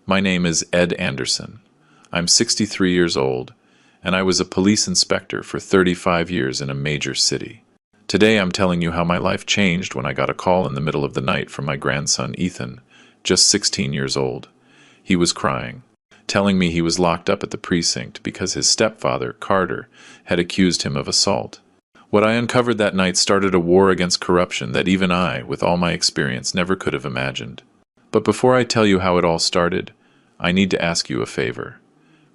My name is Ed Anderson. I'm 63 years old, and I was a police inspector for 35 years in a major city. Today I'm telling you how my life changed when I got a call in the middle of the night from my grandson Ethan, just 16 years old. He was crying, telling me he was locked up at the precinct because his stepfather, Carter, had accused him of assault. What I uncovered that night started a war against corruption that even I, with all my experience, never could have imagined. But before I tell you how it all started, I need to ask you a favor.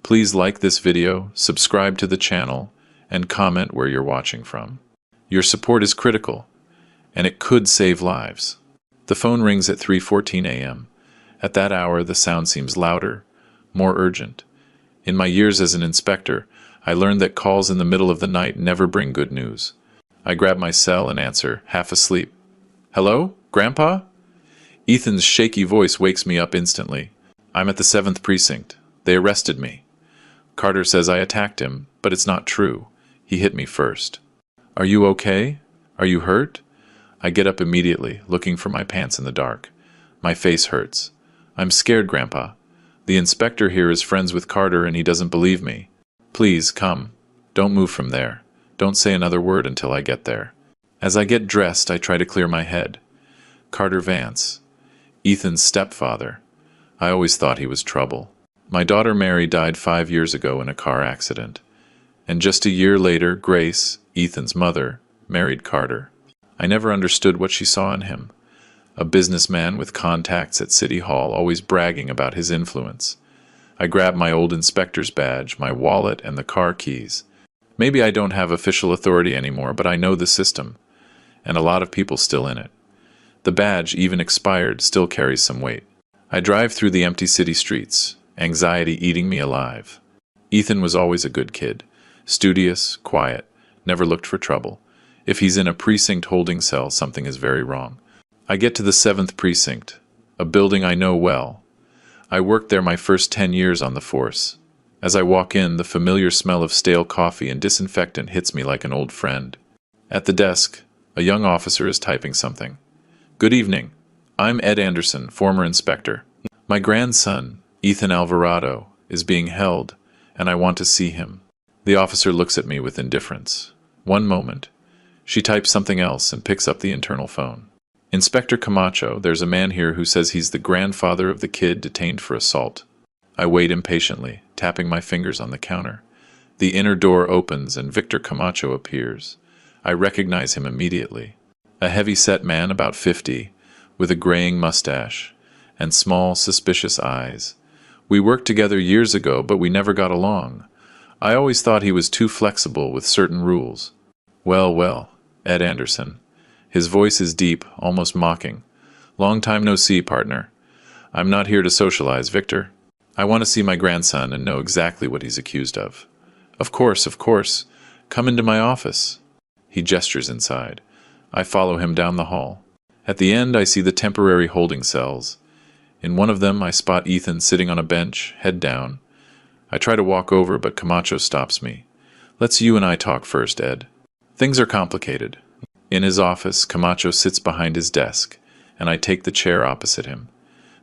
Please like this video, subscribe to the channel, and comment where you're watching from. Your support is critical, and it could save lives. The phone rings at 3:14 a.m. At that hour, the sound seems louder, more urgent. In my years as an inspector, I learned that calls in the middle of the night never bring good news. I grab my cell and answer, half asleep. "Hello, Grandpa?" Ethan's shaky voice wakes me up instantly. "I'm at the 7th precinct. They arrested me. Carter says I attacked him, but it's not true. He hit me first." "Are you okay? Are you hurt?" I get up immediately, looking for my pants in the dark. My face hurts. "I'm scared, Grandpa. The inspector here is friends with Carter and he doesn't believe me. Please, come. Don't move from there. Don't say another word until I get there." As I get dressed, I try to clear my head. Carter Vance. Ethan's stepfather. I always thought he was trouble. My daughter Mary died 5 years ago in a car accident. And just a year later, Grace, Ethan's mother, married Carter. I never understood what she saw in him. A businessman with contacts at City Hall, always bragging about his influence. I grab my old inspector's badge, my wallet, and the car keys. Maybe I don't have official authority anymore, but I know the system, and a lot of people still in it. The badge, even expired, still carries some weight. I drive through the empty city streets, anxiety eating me alive. Ethan was always a good kid, studious, quiet, never looked for trouble. If he's in a precinct holding cell, something is very wrong. I get to the 7th precinct, a building I know well. I worked there my first 10 years on the force. As I walk in, the familiar smell of stale coffee and disinfectant hits me like an old friend. At the desk, a young officer is typing something. "Good evening. I'm Ed Anderson, former inspector. My grandson, Ethan Alvarado, is being held, and I want to see him." The officer looks at me with indifference. One moment. She types something else and picks up the internal phone. "Inspector Camacho, there's a man here who says he's the grandfather of the kid detained for assault." I wait impatiently, tapping my fingers on the counter. The inner door opens and Victor Camacho appears. I recognize him immediately. A heavy-set man about 50, with a graying mustache and small, suspicious eyes. We worked together years ago, but we never got along. I always thought he was too flexible with certain rules. "Well, well, Ed Anderson." His voice is deep, almost mocking. "Long time no see, partner. I'm not here to socialize, Victor. I want to see my grandson and know exactly what he's accused of." Of course. Come into my office." He gestures inside. I follow him down the hall. At the end, I see the temporary holding cells. In one of them, I spot Ethan sitting on a bench, head down. I try to walk over, but Camacho stops me. "Let's you and I talk first, Ed." Things are complicated. In his office, Camacho sits behind his desk, and I take the chair opposite him.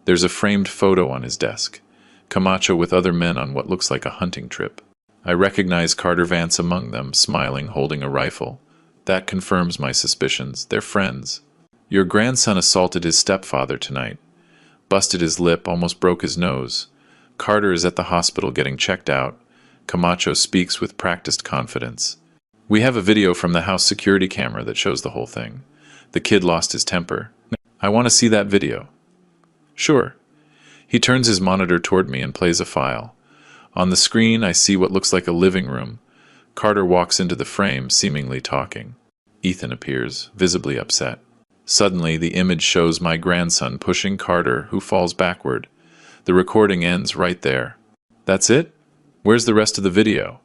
There's a framed photo on his desk. Camacho with other men on what looks like a hunting trip. I recognize Carter Vance among them, smiling, holding a rifle. That confirms my suspicions. They're friends. "Your grandson assaulted his stepfather tonight. Busted his lip, almost broke his nose. Carter is at the hospital getting checked out." Camacho speaks with practiced confidence. "We have a video from the house security camera that shows the whole thing. The kid lost his temper. I want to see that video." "Sure." He turns his monitor toward me and plays a file. On the screen, I see what looks like a living room. Carter walks into the frame, seemingly talking. Ethan appears, visibly upset. Suddenly, the image shows my grandson pushing Carter, who falls backward. The recording ends right there. "That's it? Where's the rest of the video?"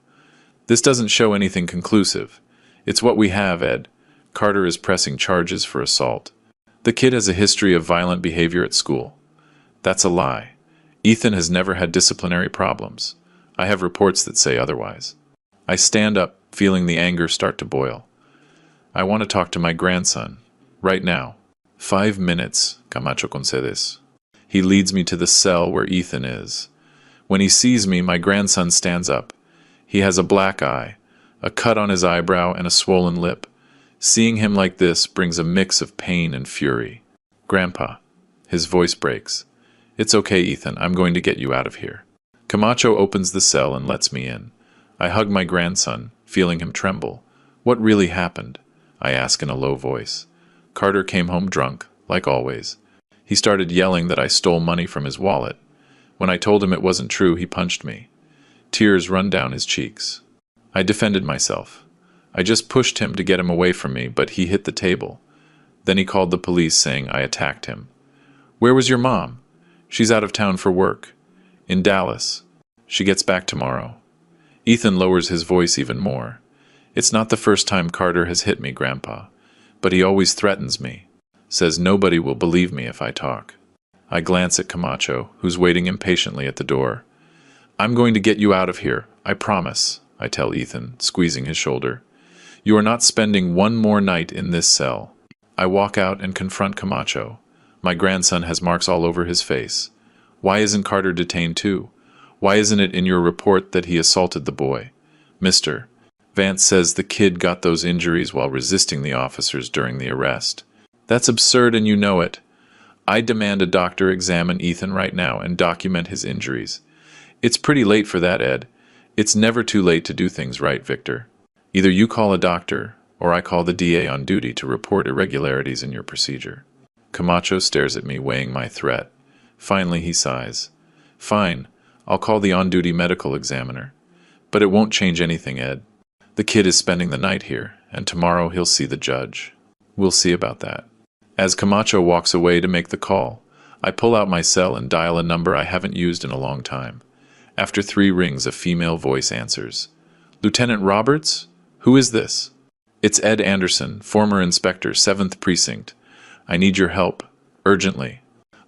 "This doesn't show anything conclusive. It's what we have, Ed. Carter is pressing charges for assault. The kid has a history of violent behavior at school." "That's a lie. Ethan has never had disciplinary problems. I have reports that say otherwise." I stand up, feeling the anger start to boil. "I want to talk to my grandson. Right now." 5 minutes, Camacho concedes. He leads me to the cell where Ethan is. When he sees me, my grandson stands up. He has a black eye, a cut on his eyebrow, and a swollen lip. Seeing him like this brings a mix of pain and fury. Grandpa. His voice breaks. It's okay, Ethan. I'm going to get you out of here. Camacho opens the cell and lets me in. I hug my grandson, feeling him tremble. What really happened? I ask in a low voice. Carter came home drunk, like always. He started yelling that I stole money from his wallet. When I told him it wasn't true, he punched me. Tears run down his cheeks. I defended myself. I just pushed him to get him away from me, but he hit the table. Then he called the police, saying I attacked him. Where was your mom? She's out of town for work. In Dallas. She gets back tomorrow. Ethan lowers his voice even more. It's not the first time Carter has hit me, Grandpa, but he always threatens me. Says nobody will believe me if I talk. I glance at Camacho, who's waiting impatiently at the door. I'm going to get you out of here, I promise, I tell Ethan, squeezing his shoulder. You are not spending one more night in this cell. I walk out and confront Camacho. My grandson has marks all over his face. Why isn't Carter detained too? Why isn't it in your report that he assaulted the boy? Mister, Vance says the kid got those injuries while resisting the officers during the arrest. That's absurd and you know it. I demand a doctor examine Ethan right now and document his injuries. It's pretty late for that, Ed. It's never too late to do things right, Victor. Either you call a doctor, or I call the DA on duty to report irregularities in your procedure. Camacho stares at me, weighing my threat. Finally, he sighs. Fine, I'll call the on-duty medical examiner. But it won't change anything, Ed. The kid is spending the night here, and tomorrow he'll see the judge. We'll see about that. As Camacho walks away to make the call, I pull out my cell and dial a number I haven't used in a long time. After 3 rings, a female voice answers. Lieutenant Roberts? Who is this? It's Ed Anderson, former inspector, 7th Precinct. I need your help, urgently.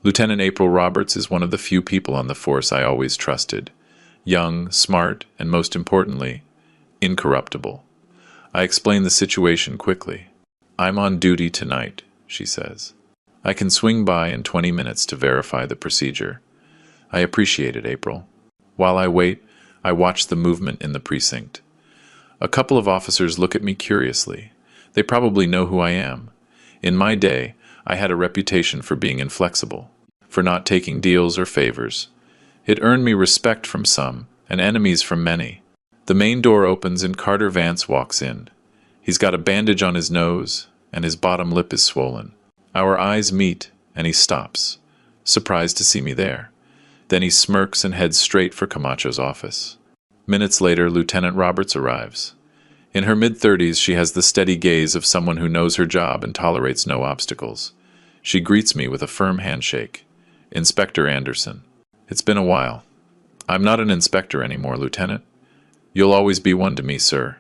Lieutenant April Roberts is one of the few people on the force I always trusted. Young, smart, and most importantly, incorruptible. I explain the situation quickly. I'm on duty tonight, she says. I can swing by in 20 minutes to verify the procedure. I appreciate it, April. While I wait, I watch the movement in the precinct. A couple of officers look at me curiously. They probably know who I am. In my day, I had a reputation for being inflexible, for not taking deals or favors. It earned me respect from some, and enemies from many. The main door opens and Carter Vance walks in. He's got a bandage on his nose, and his bottom lip is swollen. Our eyes meet, and he stops, surprised to see me there. Then he smirks and heads straight for Camacho's office. Minutes later, Lieutenant Roberts arrives. In her mid-30s, she has the steady gaze of someone who knows her job and tolerates no obstacles. She greets me with a firm handshake. Inspector Anderson. It's been a while. I'm not an inspector anymore, Lieutenant. You'll always be one to me, sir.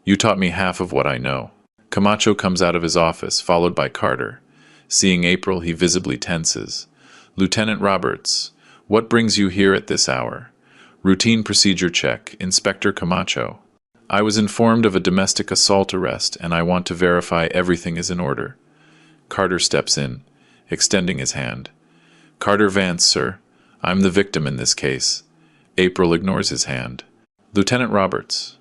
You taught me half of what I know. Camacho comes out of his office, followed by Carter. Seeing April, he visibly tenses. Lieutenant Roberts, what brings you here at this hour? Routine procedure check, Inspector Camacho. I was informed of a domestic assault arrest, and I want to verify everything is in order. Carter steps in, extending his hand. Carter Vance, sir. I'm the victim in this case. April ignores his hand. Lieutenant Roberts.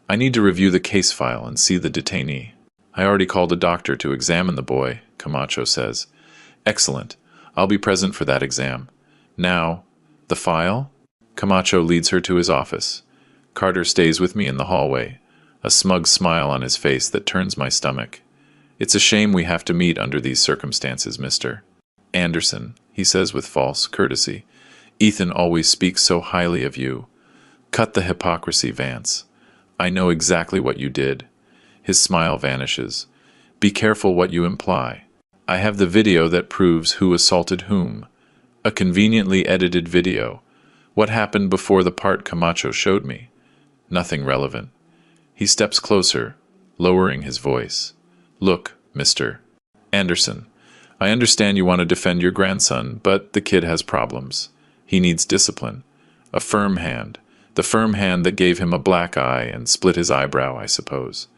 I need to review the case file and see the detainee. I already called a doctor to examine the boy, Camacho says. Excellent. I'll be present for that exam. Now, the file? Camacho leads her to his office. Carter stays with me in the hallway, a smug smile on his face that turns my stomach. It's a shame we have to meet under these circumstances, Mr. Anderson, he says with false courtesy. Ethan always speaks so highly of you. Cut the hypocrisy, Vance. I know exactly what you did. His smile vanishes. Be careful what you imply. I have the video that proves who assaulted whom. A conveniently edited video. What happened before the part Camacho showed me? Nothing relevant. He steps closer, lowering his voice. Look, Mr. Anderson, I understand you want to defend your grandson, but the kid has problems. He needs discipline. A firm hand. The firm hand that gave him a black eye and split his eyebrow, I suppose.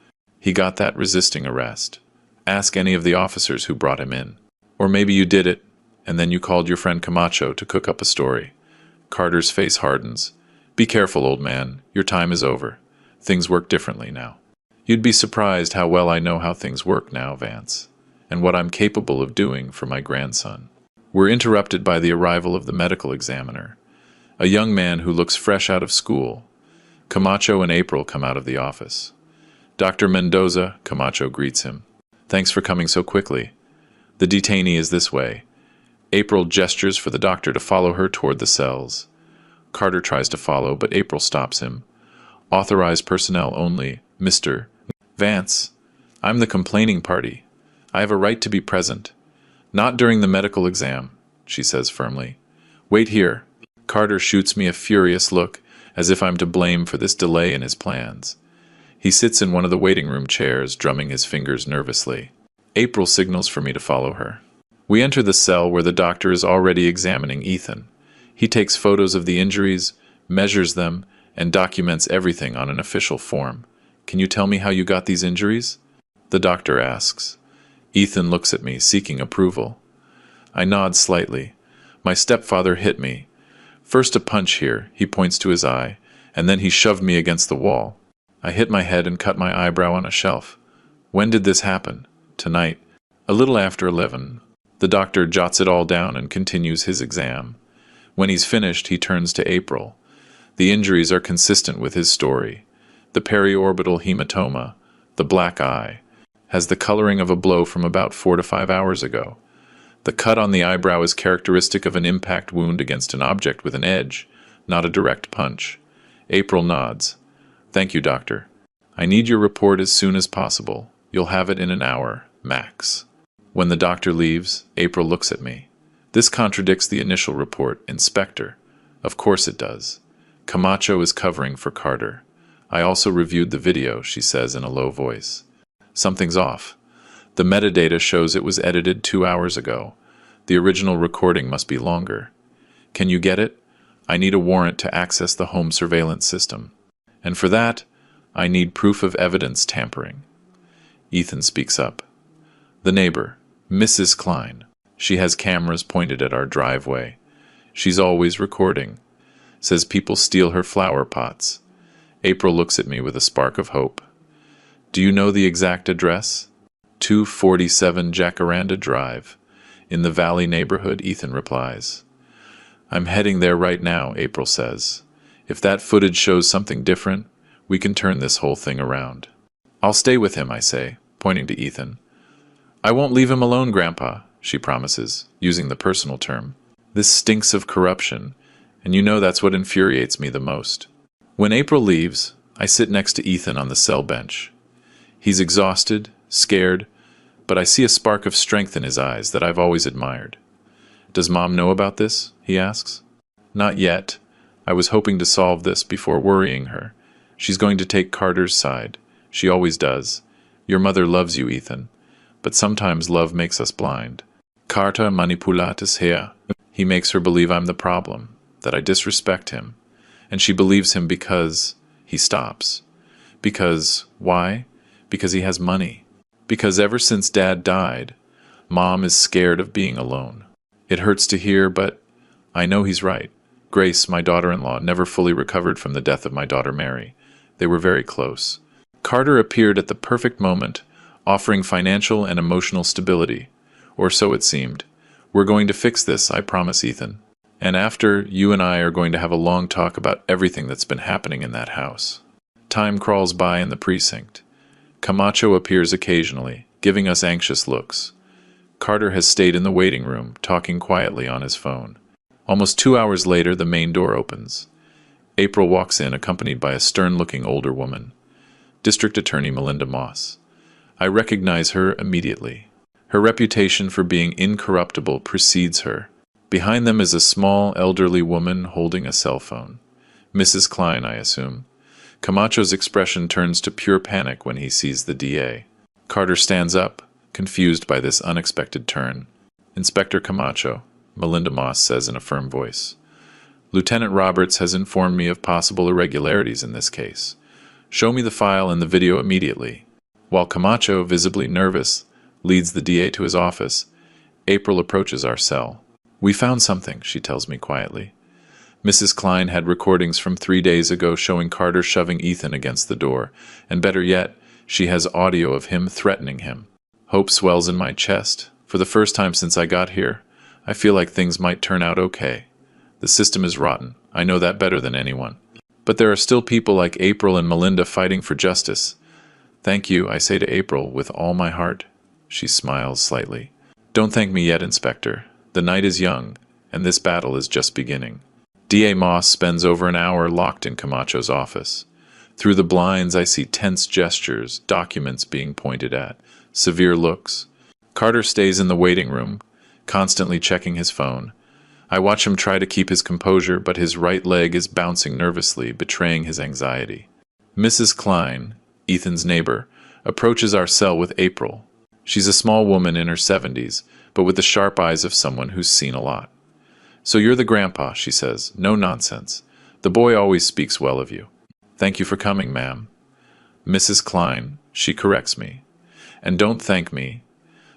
He got that resisting arrest. Ask any of the officers who brought him in. Or maybe you did it. And then you called your friend Camacho to cook up a story. Carter's face hardens. Be careful, old man. Your time is over. Things work differently now. You'd be surprised how well I know how things work now, Vance, and what I'm capable of doing for my grandson. We're interrupted by the arrival of the medical examiner, a young man who looks fresh out of school. Camacho and April come out of the office. Dr. Mendoza, Camacho greets him. Thanks for coming so quickly. The detainee is this way. April gestures for the doctor to follow her toward the cells. Carter tries to follow, but April stops him. Authorized personnel only. Mr. Vance, I'm the complaining party. I have a right to be present. Not during the medical exam, she says firmly. Wait here. Carter shoots me a furious look, as if I'm to blame for this delay in his plans. He sits in one of the waiting room chairs, drumming his fingers nervously. April signals for me to follow her. We enter the cell where the doctor is already examining Ethan. He takes photos of the injuries, measures them, and documents everything on an official form. Can you tell me how you got these injuries? The doctor asks. Ethan looks at me, seeking approval. I nod slightly. My stepfather hit me. First a punch here, he points to his eye, and then he shoved me against the wall. I hit my head and cut my eyebrow on a shelf. When did this happen? Tonight. A little after 11. The doctor jots it all down and continues his exam. When he's finished, he turns to April. The injuries are consistent with his story. The periorbital hematoma, the black eye, has the coloring of a blow from about 4 to 5 hours ago. The cut on the eyebrow is characteristic of an impact wound against an object with an edge, not a direct punch. April nods. Thank you, doctor. I need your report as soon as possible. You'll have it in an hour, max. When the doctor leaves, April looks at me. This contradicts the initial report, Inspector. Of course it does. Camacho is covering for Carter. I also reviewed the video, she says in a low voice. Something's off. The metadata shows it was edited 2 hours ago. The original recording must be longer. Can you get it? I need a warrant to access the home surveillance system. And for that, I need proof of evidence tampering. Ethan speaks up. The neighbor, Mrs. Klein. She has cameras pointed at our driveway. She's always recording. Says people steal her flower pots. April looks at me with a spark of hope. Do you know the exact address? 247 Jacaranda Drive. In the Valley neighborhood, Ethan replies. I'm heading there right now, April says. If that footage shows something different, we can turn this whole thing around. I'll stay with him, I say, pointing to Ethan. I won't leave him alone, Grandpa, she promises, using the personal term. This stinks of corruption, and you know that's what infuriates me the most. When April leaves, I sit next to Ethan on the cell bench. He's exhausted, scared, but I see a spark of strength in his eyes that I've always admired. Does Mom know about this? He asks. Not yet. I was hoping to solve this before worrying her. She's going to take Carter's side. She always does. Your mother loves you, Ethan. But sometimes love makes us blind. Carta manipulatus hea. He makes her believe I'm the problem, that I disrespect him. And she believes him because he stops. Because, why? Because he has money. Because ever since Dad died, Mom is scared of being alone. It hurts to hear, but I know he's right. Grace, my daughter-in-law, never fully recovered from the death of my daughter Mary. They were very close. Carter appeared at the perfect moment, offering financial and emotional stability. Or so it seemed. We're going to fix this, I promise, Ethan. And after, you and I are going to have a long talk about everything that's been happening in that house. Time crawls by in the precinct. Camacho appears occasionally, giving us anxious looks. Carter has stayed in the waiting room, talking quietly on his phone. Almost 2 hours later, the main door opens. April walks in, accompanied by a stern-looking older woman. District Attorney Melinda Moss. I recognize her immediately. Her reputation for being incorruptible precedes her. Behind them is a small, elderly woman holding a cell phone. Mrs. Klein, I assume. Camacho's expression turns to pure panic when he sees the DA. Carter stands up, confused by this unexpected turn. Inspector Camacho, Melinda Moss says in a firm voice. Lieutenant Roberts has informed me of possible irregularities in this case. Show me the file and the video immediately. While Camacho, visibly nervous, leads the DA to his office, April approaches our cell. We found something, she tells me quietly. Mrs. Klein had recordings from 3 days ago showing Carter shoving Ethan against the door, and better yet, she has audio of him threatening him. Hope swells in my chest. For the first time since I got here, I feel like things might turn out okay. The system is rotten. I know that better than anyone. But there are still people like April and Melinda fighting for justice. Thank you, I say to April with all my heart. She smiles slightly. Don't thank me yet, Inspector. The night is young, and this battle is just beginning. D.A. Moss spends over an hour locked in Camacho's office. Through the blinds, I see tense gestures, documents being pointed at, severe looks. Carter stays in the waiting room, constantly checking his phone. I watch him try to keep his composure, but his right leg is bouncing nervously, betraying his anxiety. Mrs. Klein, Ethan's neighbor, approaches our cell with April. She's a small woman in her 70s, but with the sharp eyes of someone who's seen a lot. So you're the grandpa, she says. No nonsense. The boy always speaks well of you. Thank you for coming, ma'am. Mrs. Klein, she corrects me. And don't thank me.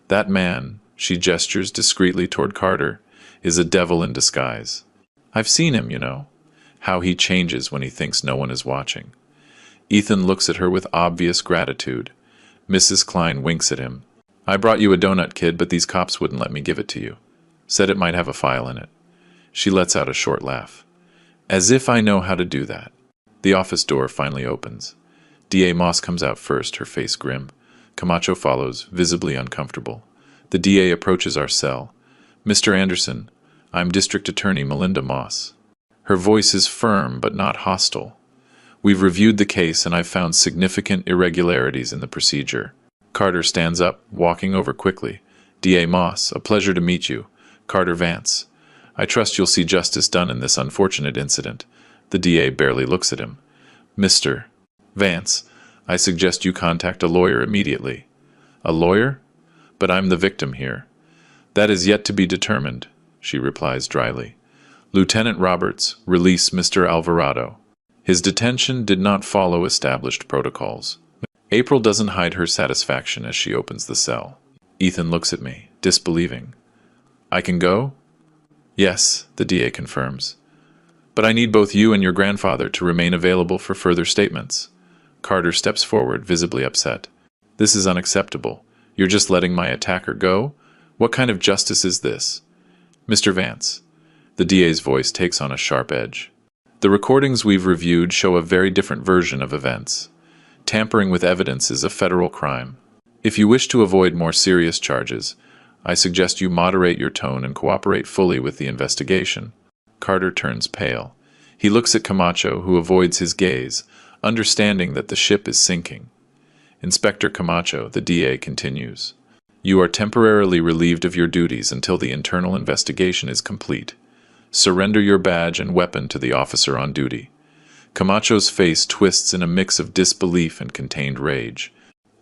That man, she gestures discreetly toward Carter, is a devil in disguise. I've seen him, you know. How he changes when he thinks no one is watching. Ethan looks at her with obvious gratitude. Mrs. Klein winks at him. I brought you a donut, kid, but these cops wouldn't let me give it to you. Said it might have a file in it. She lets out a short laugh. As if I know how to do that. The office door finally opens. D.A. Moss comes out first, her face grim. Camacho follows, visibly uncomfortable. The D.A. approaches our cell. Mr. Anderson, I'm District Attorney Melinda Moss. Her voice is firm but not hostile. We've reviewed the case and I've found significant irregularities in the procedure. Carter stands up, walking over quickly. D.A. Moss, a pleasure to meet you. Carter Vance. I trust you'll see justice done in this unfortunate incident. The D.A. barely looks at him. Mr. Vance, I suggest you contact a lawyer immediately. A lawyer? But I'm the victim here. That is yet to be determined, she replies dryly. Lieutenant Roberts, release Mr. Alvarado. His detention did not follow established protocols. April doesn't hide her satisfaction as she opens the cell. Ethan looks at me, disbelieving. I can go? Yes, the DA confirms. But I need both you and your grandfather to remain available for further statements. Carter steps forward, visibly upset. This is unacceptable. You're just letting my attacker go? What kind of justice is this? Mr. Vance. The DA's voice takes on a sharp edge. The recordings we've reviewed show a very different version of events. Tampering with evidence is a federal crime. If you wish to avoid more serious charges, I suggest you moderate your tone and cooperate fully with the investigation. Carter turns pale. He looks at Camacho, who avoids his gaze, understanding that the ship is sinking. Inspector Camacho, the DA continues. You are temporarily relieved of your duties until the internal investigation is complete. Surrender your badge and weapon to the officer on duty. Camacho's face twists in a mix of disbelief and contained rage.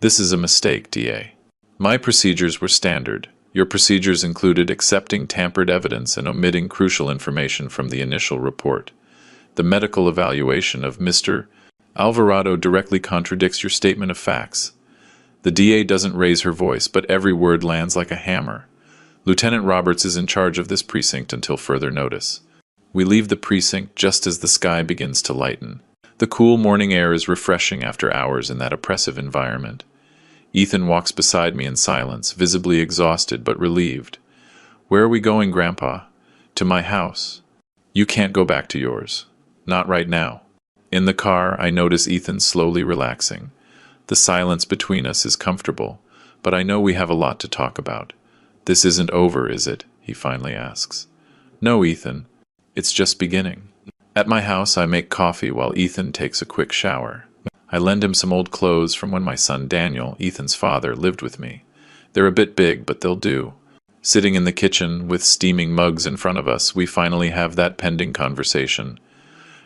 This is a mistake, DA. My procedures were standard. Your procedures included accepting tampered evidence and omitting crucial information from the initial report. The medical evaluation of Mr. Alvarado directly contradicts your statement of facts. The DA doesn't raise her voice, but every word lands like a hammer. Lieutenant Roberts is in charge of this precinct until further notice. We leave the precinct just as the sky begins to lighten. The cool morning air is refreshing after hours in that oppressive environment. Ethan walks beside me in silence, visibly exhausted but relieved. Where are we going, Grandpa? To my house. You can't go back to yours. Not right now. In the car, I notice Ethan slowly relaxing. The silence between us is comfortable, but I know we have a lot to talk about. This isn't over, is it? He finally asks. No, Ethan. It's just beginning. At my house, I make coffee while Ethan takes a quick shower. I lend him some old clothes from when my son Daniel, Ethan's father, lived with me. They're a bit big, but they'll do. Sitting in the kitchen with steaming mugs in front of us, we finally have that pending conversation.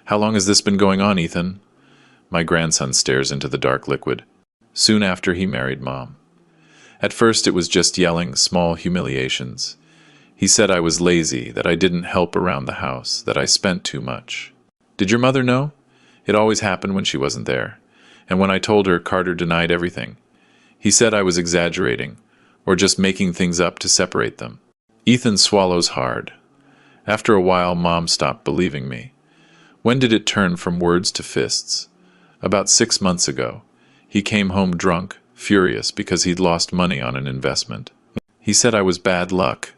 How long has this been going on, Ethan? My grandson stares into the dark liquid. Soon after he married Mom. At first it was just yelling, small humiliations. He said I was lazy, that I didn't help around the house, that I spent too much. Did your mother know? It always happened when she wasn't there. And when I told her, Carter denied everything. He said I was exaggerating, or just making things up to separate them. Ethan swallows hard. After a while, Mom stopped believing me. When did it turn from words to fists? About 6 months ago. He came home drunk, furious because he'd lost money on an investment. He said I was bad luck,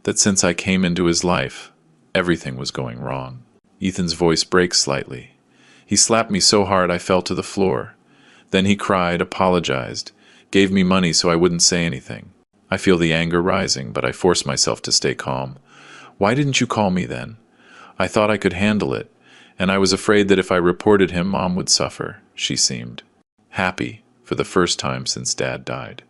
that since I came into his life, everything was going wrong. Ethan's voice breaks slightly. He slapped me so hard I fell to the floor. Then he cried, apologized, gave me money so I wouldn't say anything. I feel the anger rising, but I force myself to stay calm. Why didn't you call me then? I thought I could handle it, and I was afraid that if I reported him, Mom would suffer. She seemed happy for the first time since Dad died.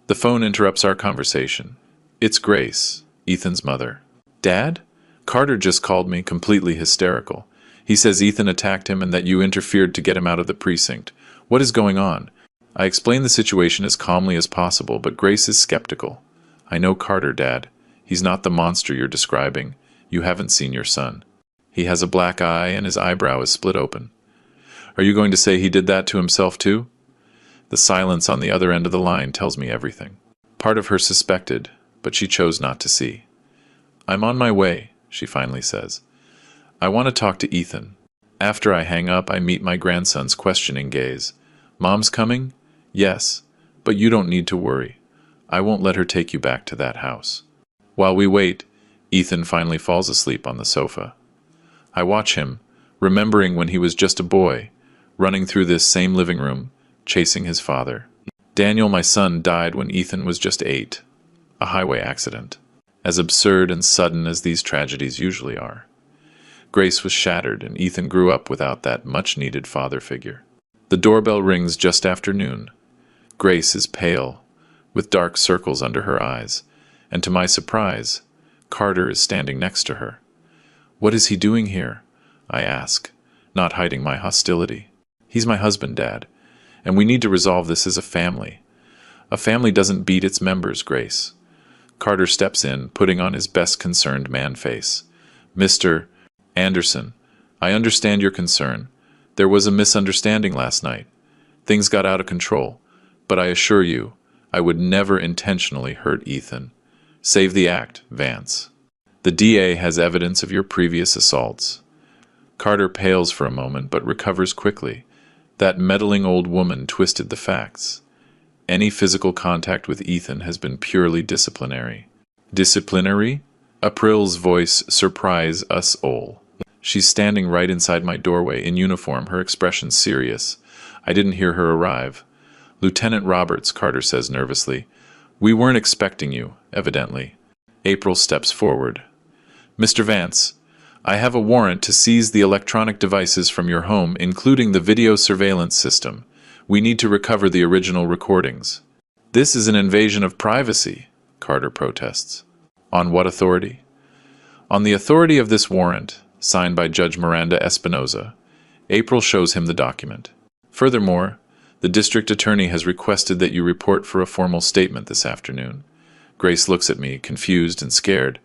The phone interrupts our conversation. It's Grace, Ethan's mother. Dad? Carter just called me, completely hysterical. He says Ethan attacked him and that you interfered to get him out of the precinct. What is going on? I explain the situation as calmly as possible, but Grace is skeptical. I know Carter, Dad. He's not the monster you're describing. You haven't seen your son. He has a black eye and his eyebrow is split open. Are you going to say he did that to himself too? The silence on the other end of the line tells me everything. Part of her suspected, but she chose not to see. I'm on my way, she finally says. I want to talk to Ethan. After I hang up, I meet my grandson's questioning gaze. Mom's coming? Yes, but you don't need to worry. I won't let her take you back to that house. While we wait, Ethan finally falls asleep on the sofa. I watch him, remembering when he was just a boy, running through this same living room, chasing his father. Daniel, my son, died when Ethan was just 8. A highway accident. As absurd and sudden as these tragedies usually are. Grace was shattered, and Ethan grew up without that much-needed father figure. The doorbell rings just after noon. Grace is pale, with dark circles under her eyes, and to my surprise, Carter is standing next to her. What is he doing here? I ask, not hiding my hostility. He's my husband, Dad, and we need to resolve this as a family. A family doesn't beat its members, Grace. Carter steps in, putting on his best concerned man face. Mr. Anderson, I understand your concern. There was a misunderstanding last night. Things got out of control, but I assure you, I would never intentionally hurt Ethan. Save the act, Vance. The DA has evidence of your previous assaults. Carter pales for a moment, but recovers quickly. That meddling old woman twisted the facts. Any physical contact with Ethan has been purely disciplinary. Disciplinary? April's voice surprised us all. She's standing right inside my doorway, in uniform, her expression serious. I didn't hear her arrive. Lieutenant Roberts, Carter says nervously. We weren't expecting you, evidently. April steps forward. Mr. Vance, I have a warrant to seize the electronic devices from your home, including the video surveillance system. We need to recover the original recordings. This is an invasion of privacy, Carter protests. On what authority? On the authority of this warrant, signed by Judge Miranda Espinoza. April shows him the document. Furthermore, the district attorney has requested that you report for a formal statement this afternoon. Grace looks at me, confused and scared.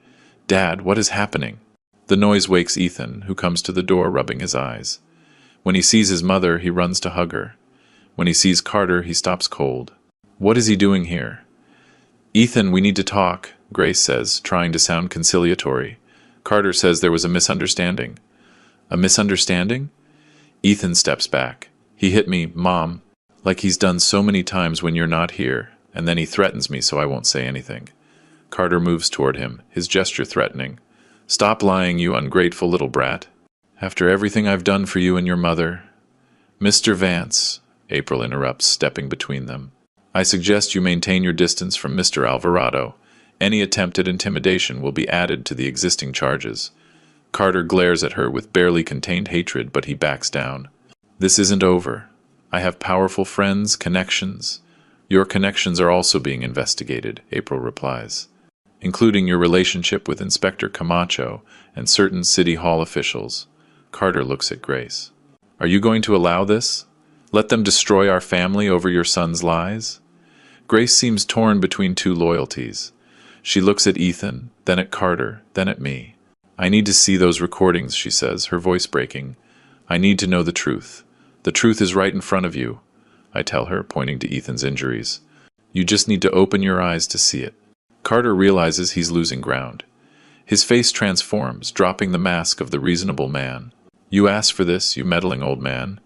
Dad, what is happening? The noise wakes Ethan, who comes to the door rubbing his eyes. When he sees his mother, he runs to hug her. When he sees Carter, he stops cold. What is he doing here? Ethan, we need to talk, Grace says, trying to sound conciliatory. Carter says there was a misunderstanding. A misunderstanding? Ethan steps back. He hit me, Mom, like he's done so many times when you're not here, and then he threatens me so I won't say anything. Carter moves toward him, his gesture threatening. Stop lying, you ungrateful little brat. After everything I've done for you and your mother. Mr. Vance, April interrupts, stepping between them. I suggest you maintain your distance from Mr. Alvarado. Any attempt at intimidation will be added to the existing charges. Carter glares at her with barely contained hatred, but he backs down. This isn't over. I have powerful friends, connections. Your connections are also being investigated, April replies, including your relationship with Inspector Camacho and certain City Hall officials. Carter looks at Grace. Are you going to allow this? Let them destroy our family over your son's lies? Grace seems torn between two loyalties. She looks at Ethan, then at Carter, then at me. I need to see those recordings, she says, her voice breaking. I need to know the truth. The truth is right in front of you, I tell her, pointing to Ethan's injuries. You just need to open your eyes to see it. Carter realizes he's losing ground. His face transforms, dropping the mask of the reasonable man. You asked for this, you meddling old man.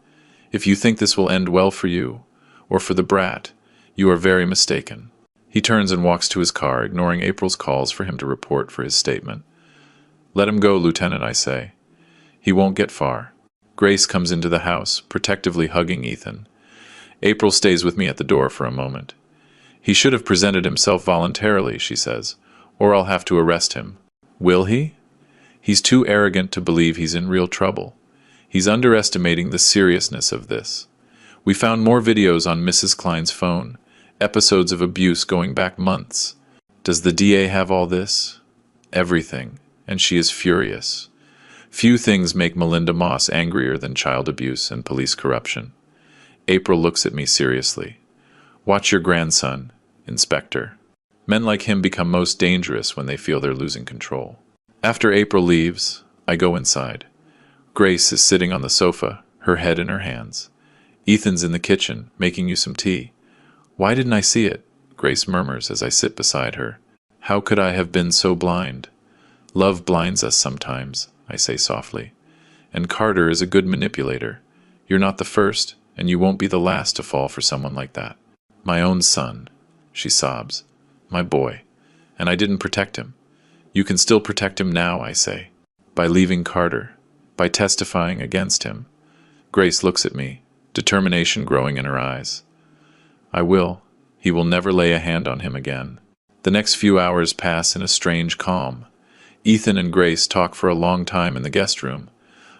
If you think this will end well for you, or for the brat, you are very mistaken. He turns and walks to his car, ignoring April's calls for him to report for his statement. Let him go, Lieutenant, I say. He won't get far. Grace comes into the house, protectively hugging Ethan. April stays with me at the door for a moment. He should have presented himself voluntarily, she says, or I'll have to arrest him. Will he? He's too arrogant to believe he's in real trouble. He's underestimating the seriousness of this. We found more videos on Mrs. Klein's phone, episodes of abuse going back months. Does the DA have all this? Everything, and she is furious. Few things make Melinda Moss angrier than child abuse and police corruption. April looks at me seriously. Watch your grandson, Inspector. Men like him become most dangerous when they feel they're losing control. After April leaves, I go inside. Grace is sitting on the sofa, her head in her hands. Ethan's in the kitchen, making you some tea. Why didn't I see it? Grace murmurs as I sit beside her. How could I have been so blind? Love blinds us sometimes, I say softly. And Carter is a good manipulator. You're not the first, and you won't be the last to fall for someone like that. My own son, she sobs. My boy. And I didn't protect him. You can still protect him now, I say. By leaving Carter. By testifying against him. Grace looks at me, determination growing in her eyes. I will. He will never lay a hand on him again. The next few hours pass in a strange calm. Ethan and Grace talk for a long time in the guest room.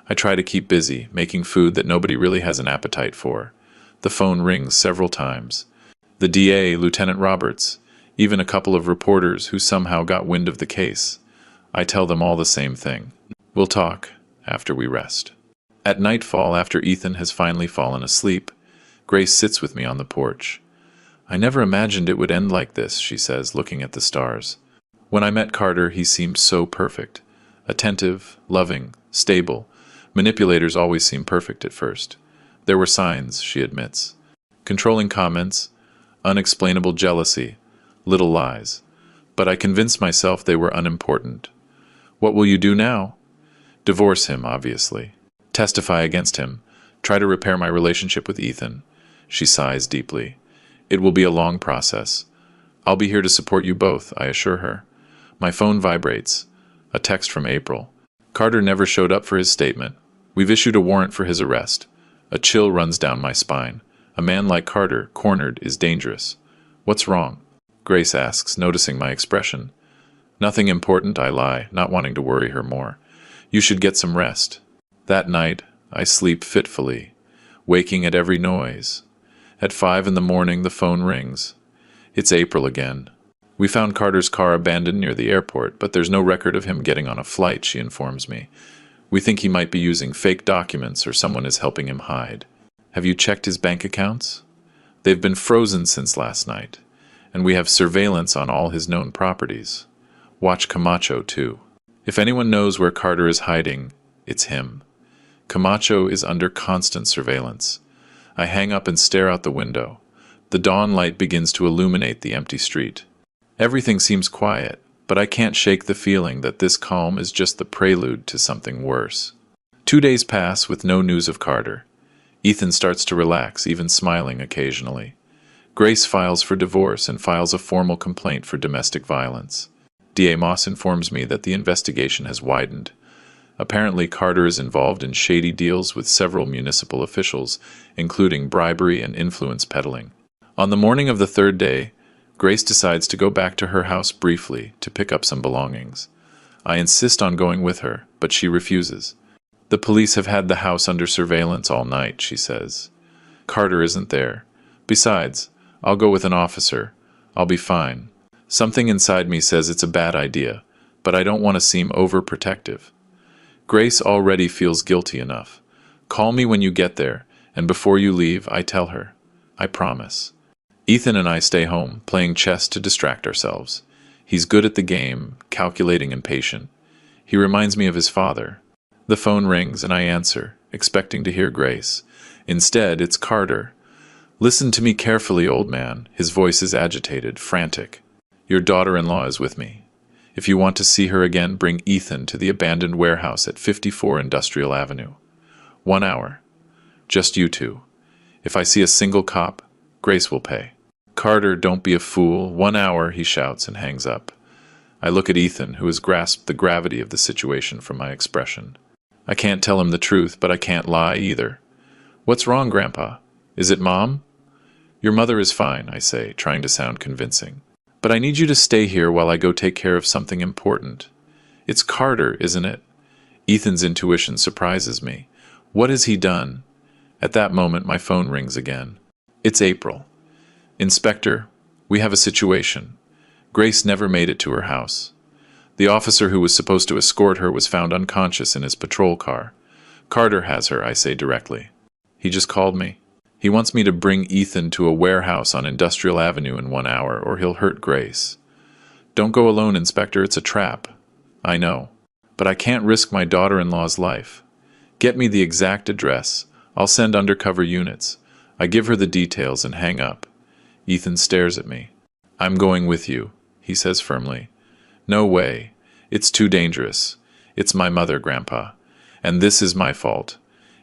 I try to keep busy, making food that nobody really has an appetite for. The phone rings several times. The DA, Lieutenant Roberts, even a couple of reporters who somehow got wind of the case. I tell them all the same thing. We'll talk after we rest. At nightfall, after Ethan has finally fallen asleep, Grace sits with me on the porch. I never imagined it would end like this, she says, looking at the stars. When I met Carter, he seemed so perfect. Attentive, loving, stable. Manipulators always seem perfect at first. There were signs, she admits. Controlling comments, unexplainable jealousy, little lies. But I convinced myself they were unimportant. What will you do now? Divorce him, obviously. Testify against him. Try to repair my relationship with Ethan. She sighs deeply. It will be a long process. I'll be here to support you both, I assure her. My phone vibrates. A text from April. Carter never showed up for his statement. We've issued a warrant for his arrest. A chill runs down my spine. A man like Carter, cornered, is dangerous. What's wrong? Grace asks, noticing my expression. Nothing important, I lie, not wanting to worry her more. You should get some rest. That night, I sleep fitfully, waking at every noise. At 5 in the morning, the phone rings. It's April again. We found Carter's car abandoned near the airport, but there's no record of him getting on a flight, she informs me. We think he might be using fake documents or someone is helping him hide. Have you checked his bank accounts? They've been frozen since last night, and we have surveillance on all his known properties. Watch Camacho, too. If anyone knows where Carter is hiding, it's him. Camacho is under constant surveillance. I hang up and stare out the window. The dawn light begins to illuminate the empty street. Everything seems quiet, but I can't shake the feeling that this calm is just the prelude to something worse. 2 days pass with no news of Carter. Ethan starts to relax, even smiling occasionally. Grace files for divorce and files a formal complaint for domestic violence. DA Moss informs me that the investigation has widened. Apparently, Carter is involved in shady deals with several municipal officials, including bribery and influence peddling. On the morning of the third day, Grace decides to go back to her house briefly to pick up some belongings. I insist on going with her, but she refuses. The police have had the house under surveillance all night, she says. Carter isn't there. Besides, I'll go with an officer. I'll be fine. Something inside me says it's a bad idea, but I don't want to seem overprotective. Grace already feels guilty enough. Call me when you get there, and before you leave, I tell her. I promise. Ethan and I stay home, playing chess to distract ourselves. He's good at the game, calculating and patient. He reminds me of his father. The phone rings and I answer, expecting to hear Grace. Instead, it's Carter. Listen to me carefully, old man. His voice is agitated, frantic. Your daughter-in-law is with me. If you want to see her again, bring Ethan to the abandoned warehouse at 54 Industrial Avenue. 1 hour. Just you two. If I see a single cop, Grace will pay. Carter, don't be a fool. 1 hour, he shouts and hangs up. I look at Ethan, who has grasped the gravity of the situation from my expression. I can't tell him the truth, but I can't lie either. What's wrong, Grandpa? Is it Mom? Your mother is fine, I say, trying to sound convincing. But I need you to stay here while I go take care of something important. It's Carter, isn't it? Ethan's intuition surprises me. What has he done? At that moment, my phone rings again. It's April. Inspector, we have a situation. Grace never made it to her house. The officer who was supposed to escort her was found unconscious in his patrol car. Carter has her, I say directly. He just called me. He wants me to bring Ethan to a warehouse on Industrial Avenue in 1 hour, or he'll hurt Grace. Don't go alone, Inspector, it's a trap. I know. But I can't risk my daughter-in-law's life. Get me the exact address. I'll send undercover units. I give her the details and hang up. Ethan stares at me. I'm going with you, he says firmly. No way. It's too dangerous. It's my mother, Grandpa. And this is my fault.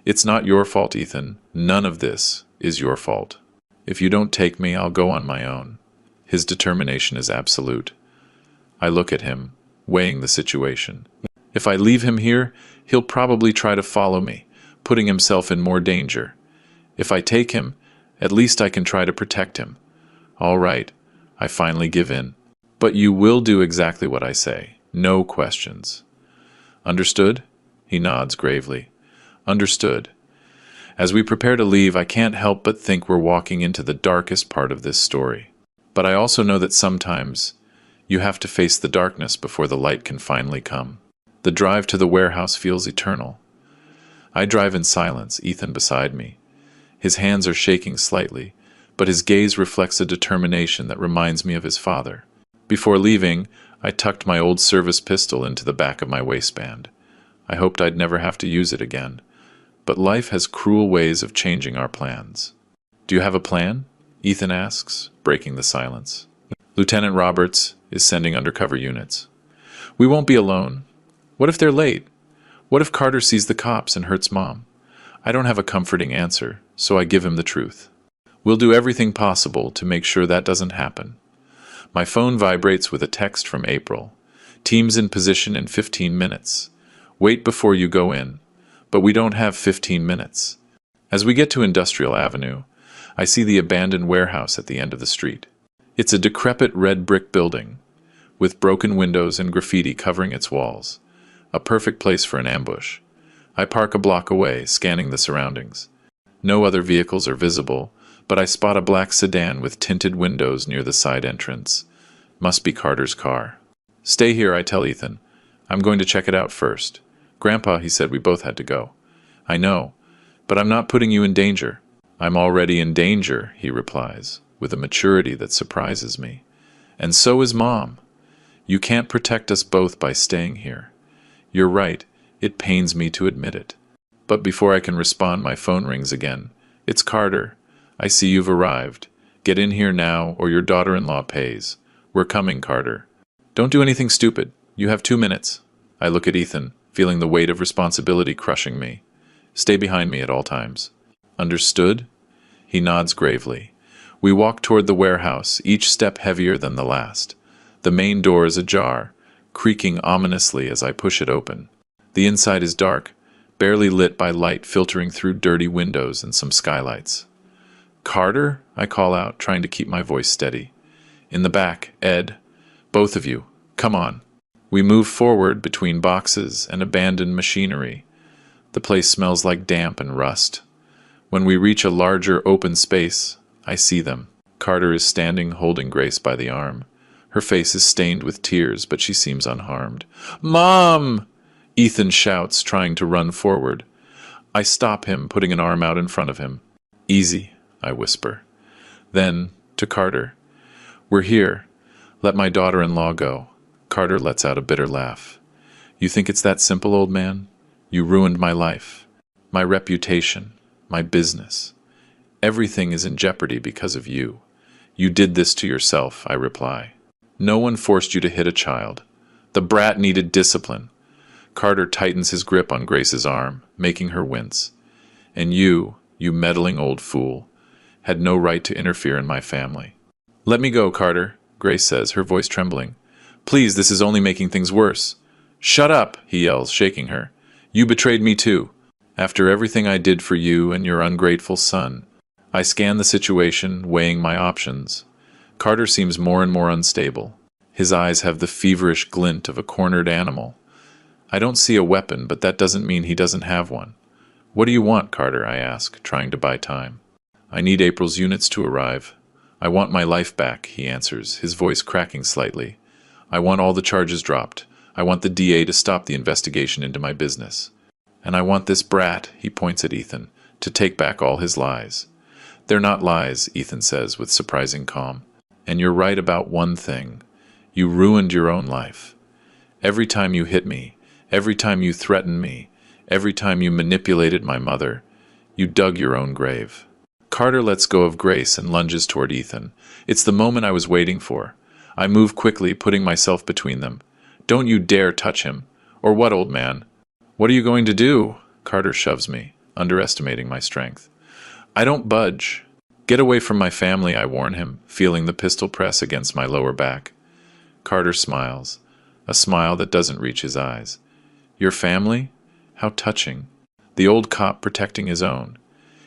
It's not your fault, Ethan. None of this is your fault. If you don't take me, I'll go on my own. His determination is absolute. I look at him, weighing the situation. If I leave him here, he'll probably try to follow me, putting himself in more danger. If I take him, at least I can try to protect him. All right, I finally give in. But you will do exactly what I say. No questions. Understood? He nods gravely. Understood. As we prepare to leave, I can't help but think we're walking into the darkest part of this story. But I also know that sometimes you have to face the darkness before the light can finally come. The drive to the warehouse feels eternal. I drive in silence, Ethan beside me. His hands are shaking slightly, but his gaze reflects a determination that reminds me of his father. Before leaving, I tucked my old service pistol into the back of my waistband. I hoped I'd never have to use it again. But life has cruel ways of changing our plans. Do you have a plan? Ethan asks, breaking the silence. Lieutenant Roberts is sending undercover units. We won't be alone. What if they're late? What if Carter sees the cops and hurts Mom? I don't have a comforting answer, so I give him the truth. We'll do everything possible to make sure that doesn't happen. My phone vibrates with a text from April. Teams in position in 15 minutes. Wait before you go in. But we don't have 15 minutes. As we get to Industrial Avenue, I see the abandoned warehouse at the end of the street. It's a decrepit red brick building, with broken windows and graffiti covering its walls. A perfect place for an ambush. I park a block away, scanning the surroundings. No other vehicles are visible, but I spot a black sedan with tinted windows near the side entrance. Must be Carter's car. Stay here, I tell Ethan. I'm going to check it out first. Grandpa, he said we both had to go. I know, but I'm not putting you in danger. I'm already in danger, he replies, with a maturity that surprises me. And so is Mom. You can't protect us both by staying here. You're right, it pains me to admit it. But before I can respond, my phone rings again. It's Carter. I see you've arrived. Get in here now, or your daughter-in-law pays. We're coming, Carter. Don't do anything stupid. You have 2 minutes. I look at Ethan, feeling the weight of responsibility crushing me. Stay behind me at all times. Understood? He nods gravely. We walk toward the warehouse, each step heavier than the last. The main door is ajar, creaking ominously as I push it open. The inside is dark, barely lit by light filtering through dirty windows and some skylights. Carter? I call out, trying to keep my voice steady. In the back, Ed. Both of you. Come on. We move forward between boxes and abandoned machinery. The place smells like damp and rust. When we reach a larger open space, I see them. Carter is standing, holding Grace by the arm. Her face is stained with tears, but she seems unharmed. Mom! Ethan shouts, trying to run forward. I stop him, putting an arm out in front of him. Easy, I whisper. Then, to Carter. We're here. Let my daughter-in-law go. Carter lets out a bitter laugh. You think it's that simple, old man? You ruined my life, my reputation, my business. Everything is in jeopardy because of you. You did this to yourself, I reply. No one forced you to hit a child. The brat needed discipline. Carter tightens his grip on Grace's arm, making her wince. And you meddling old fool, had no right to interfere in my family. Let me go, Carter, Grace says, her voice trembling. Please, this is only making things worse. Shut up, he yells, shaking her. You betrayed me too. After everything I did for you and your ungrateful son. I scan the situation, weighing my options. Carter seems more and more unstable. His eyes have the feverish glint of a cornered animal. I don't see a weapon, but that doesn't mean he doesn't have one. What do you want, Carter? I ask, trying to buy time. I need April's units to arrive. I want my life back, he answers, his voice cracking slightly. I want all the charges dropped. I want the DA to stop the investigation into my business. And I want this brat, he points at Ethan, to take back all his lies. They're not lies, Ethan says with surprising calm. And you're right about one thing. You ruined your own life. Every time you hit me, every time you threatened me, every time you manipulated my mother, you dug your own grave. Carter lets go of Grace and lunges toward Ethan. It's the moment I was waiting for. I move quickly, putting myself between them. Don't you dare touch him. Or what, old man? What are you going to do? Carter shoves me, underestimating my strength. I don't budge. Get away from my family, I warn him, feeling the pistol press against my lower back. Carter smiles, a smile that doesn't reach his eyes. Your family? How touching. The old cop protecting his own.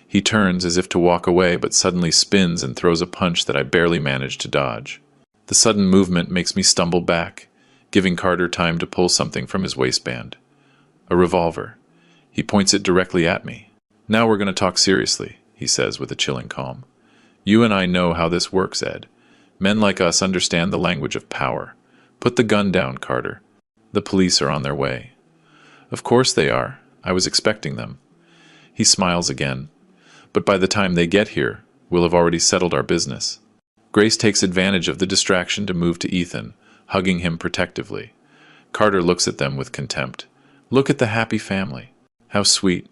He turns as if to walk away, but suddenly spins and throws a punch that I barely manage to dodge. The sudden movement makes me stumble back, giving Carter time to pull something from his waistband. A revolver. He points it directly at me. Now we're going to talk seriously, he says with a chilling calm. You and I know how this works, Ed. Men like us understand the language of power. Put the gun down, Carter. The police are on their way. Of course they are. I was expecting them. He smiles again. But by the time they get here, we'll have already settled our business. Grace takes advantage of the distraction to move to Ethan, hugging him protectively. Carter looks at them with contempt. Look at the happy family. How sweet.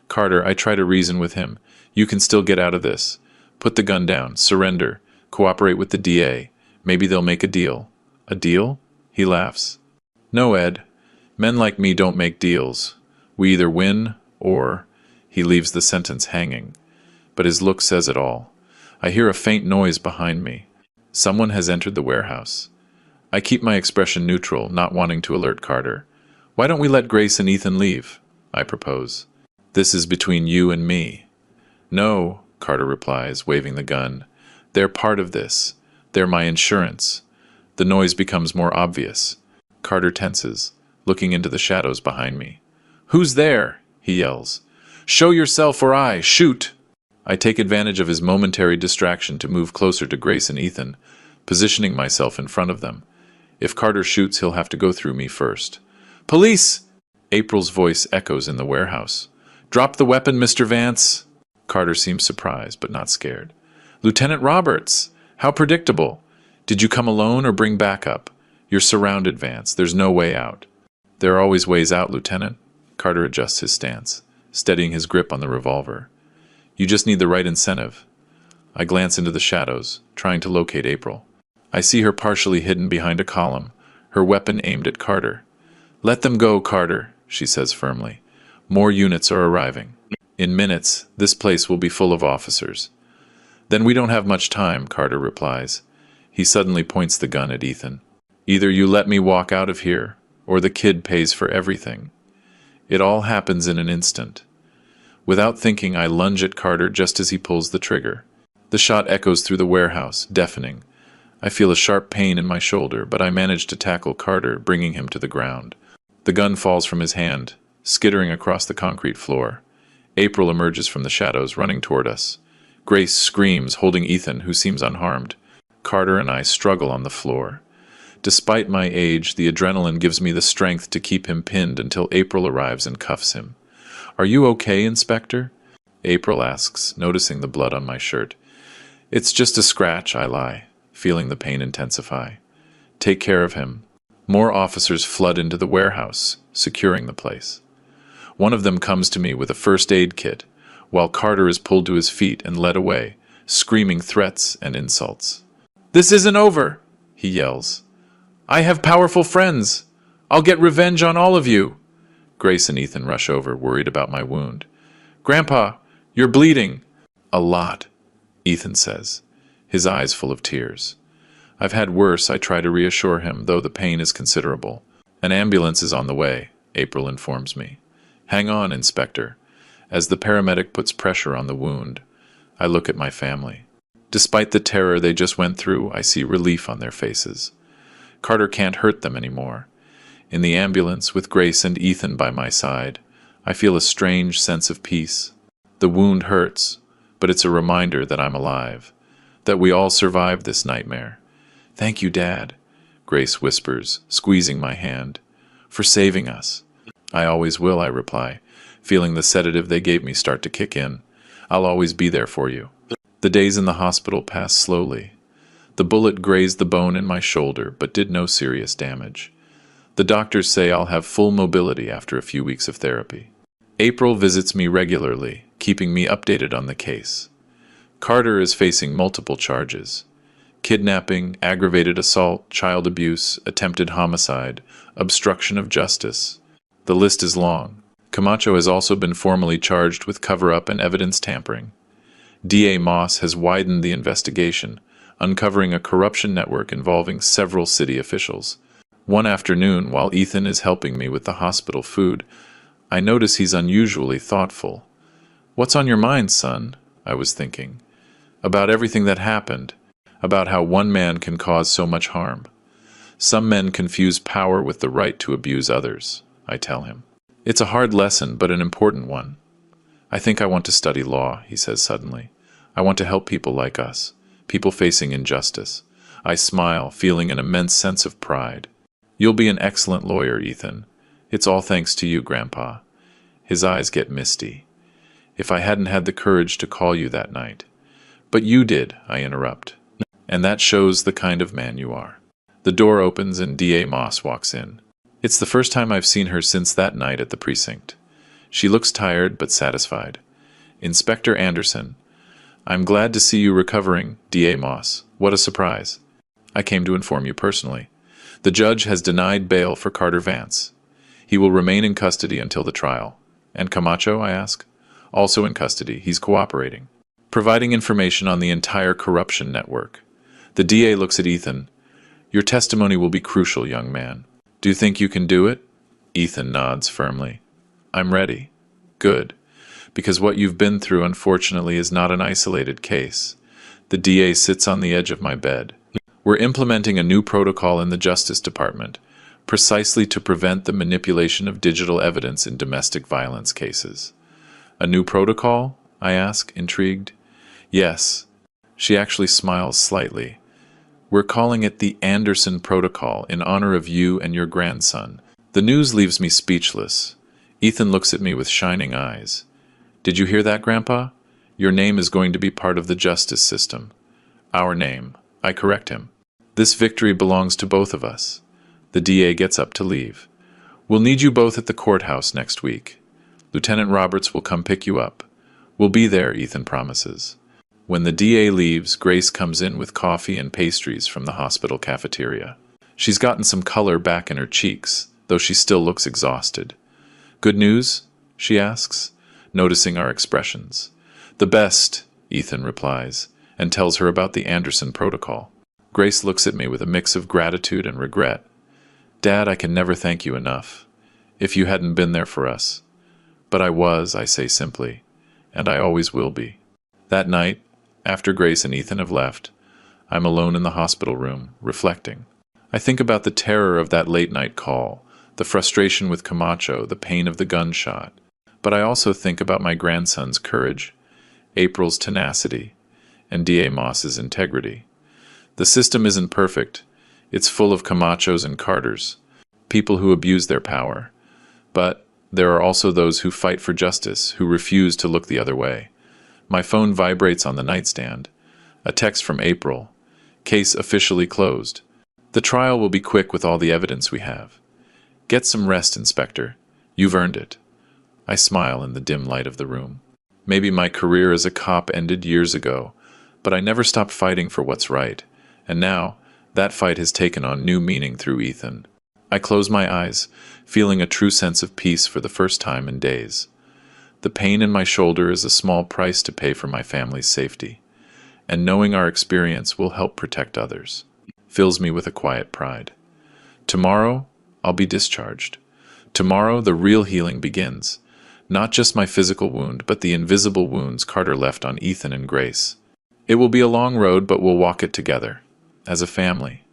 Carter, I try to reason with him. You can still get out of this. Put the gun down. Surrender. Cooperate with the DA. Maybe they'll make a deal. A deal? He laughs. No, Ed. Men like me don't make deals. We either win or... He leaves the sentence hanging. But his look says it all. I hear a faint noise behind me. Someone has entered the warehouse. I keep my expression neutral, not wanting to alert Carter. Why don't we let Grace and Ethan leave? I propose. This is between you and me. No, Carter replies, waving the gun. They're part of this. They're my insurance. The noise becomes more obvious. Carter tenses, looking into the shadows behind me. Who's there? He yells. Show yourself or I shoot! I take advantage of his momentary distraction to move closer to Grace and Ethan, positioning myself in front of them. If Carter shoots, he'll have to go through me first. Police! April's voice echoes in the warehouse. Drop the weapon, Mr. Vance! Carter seems surprised, but not scared. Lieutenant Roberts! How predictable! Did you come alone or bring backup? You're surrounded, Vance. There's no way out. There are always ways out, Lieutenant. Carter adjusts his stance, steadying his grip on the revolver. You just need the right incentive. I glance into the shadows, trying to locate April. I see her partially hidden behind a column, her weapon aimed at Carter. Let them go, Carter, she says firmly. More units are arriving. In minutes, this place will be full of officers. Then we don't have much time, Carter replies. He suddenly points the gun at Ethan. Either you let me walk out of here, or the kid pays for everything. It all happens in an instant. Without thinking, I lunge at Carter just as he pulls the trigger. The shot echoes through the warehouse, deafening. I feel a sharp pain in my shoulder, but I manage to tackle Carter, bringing him to the ground. The gun falls from his hand, skittering across the concrete floor. April emerges from the shadows, running toward us. Grace screams, holding Ethan, who seems unharmed. Carter and I struggle on the floor. Despite my age, the adrenaline gives me the strength to keep him pinned until April arrives and cuffs him. Are you okay, Inspector? April asks, noticing the blood on my shirt. It's just a scratch, I lie, feeling the pain intensify. Take care of him. More officers flood into the warehouse, securing the place. One of them comes to me with a first aid kit, while Carter is pulled to his feet and led away, screaming threats and insults. This isn't over, he yells. I have powerful friends. I'll get revenge on all of you. Grace and Ethan rush over, worried about my wound. Grandpa, you're bleeding. A lot, Ethan says, his eyes full of tears. I've had worse, I try to reassure him, though the pain is considerable. An ambulance is on the way, April informs me. Hang on, Inspector. As the paramedic puts pressure on the wound, I look at my family. Despite the terror they just went through, I see relief on their faces. Carter can't hurt them anymore. In the ambulance, with Grace and Ethan by my side, I feel a strange sense of peace. The wound hurts, but it's a reminder that I'm alive, that we all survived this nightmare. Thank you, Dad, Grace whispers, squeezing my hand, for saving us. I always will, I reply, feeling the sedative they gave me start to kick in. I'll always be there for you. The days in the hospital pass slowly. The bullet grazed the bone in my shoulder, but did no serious damage. The doctors say I'll have full mobility after a few weeks of therapy. April visits me regularly, keeping me updated on the case. Carter is facing multiple charges: kidnapping, aggravated assault, child abuse, attempted homicide, obstruction of justice. The list is long. Camacho has also been formally charged with cover-up and evidence tampering. DA Moss has widened the investigation, uncovering a corruption network involving several city officials. One afternoon, while Ethan is helping me with the hospital food, I notice he's unusually thoughtful. "What's on your mind, son?" I was thinking. About everything that happened, about how one man can cause so much harm. Some men confuse power with the right to abuse others, I tell him. It's a hard lesson, but an important one. I think I want to study law, he says suddenly. I want to help people like us, people facing injustice. I smile, feeling an immense sense of pride. You'll be an excellent lawyer, Ethan. It's all thanks to you, Grandpa. His eyes get misty. If I hadn't had the courage to call you that night. But you did, I interrupt. And that shows the kind of man you are. The door opens and D.A. Moss walks in. It's the first time I've seen her since that night at the precinct. She looks tired but satisfied. Inspector Anderson, I'm glad to see you recovering, D.A. Moss. What a surprise. I came to inform you personally. The judge has denied bail for Carter Vance. He will remain in custody until the trial. And Camacho, I ask? Also in custody. He's cooperating, providing information on the entire corruption network. The DA looks at Ethan. Your testimony will be crucial, young man. Do you think you can do it? Ethan nods firmly. I'm ready. Good. Because what you've been through, unfortunately, is not an isolated case. The DA sits on the edge of my bed. We're implementing a new protocol in the Justice Department, precisely to prevent the manipulation of digital evidence in domestic violence cases. A new protocol? I ask, intrigued. Yes. She actually smiles slightly. We're calling it the Anderson Protocol in honor of you and your grandson. The news leaves me speechless. Ethan looks at me with shining eyes. Did you hear that, Grandpa? Your name is going to be part of the justice system. Our name. I correct him. This victory belongs to both of us. The DA gets up to leave. We'll need you both at the courthouse next week. Lieutenant Roberts will come pick you up. We'll be there, Ethan promises. When the DA leaves, Grace comes in with coffee and pastries from the hospital cafeteria. She's gotten some color back in her cheeks, though she still looks exhausted. Good news? She asks, noticing our expressions. The best, Ethan replies, and tells her about the Anderson Protocol. Grace looks at me with a mix of gratitude and regret. Dad, I can never thank you enough, if you hadn't been there for us. But I was, I say simply, and I always will be. That night, after Grace and Ethan have left, I'm alone in the hospital room, reflecting. I think about the terror of that late-night call, the frustration with Camacho, the pain of the gunshot. But I also think about my grandson's courage, April's tenacity, and D.A. Moss's integrity. The system isn't perfect. It's full of Camachos and Carters, people who abuse their power. But there are also those who fight for justice, who refuse to look the other way. My phone vibrates on the nightstand. A text from April. Case officially closed. The trial will be quick with all the evidence we have. Get some rest, Inspector. You've earned it. I smile in the dim light of the room. Maybe my career as a cop ended years ago, but I never stopped fighting for what's right. And now, that fight has taken on new meaning through Ethan. I close my eyes, feeling a true sense of peace for the first time in days. The pain in my shoulder is a small price to pay for my family's safety, and knowing our experience will help protect others fills me with a quiet pride. Tomorrow, I'll be discharged. Tomorrow, the real healing begins. Not just my physical wound, but the invisible wounds Carter left on Ethan and Grace. It will be a long road, but we'll walk it together, as a family.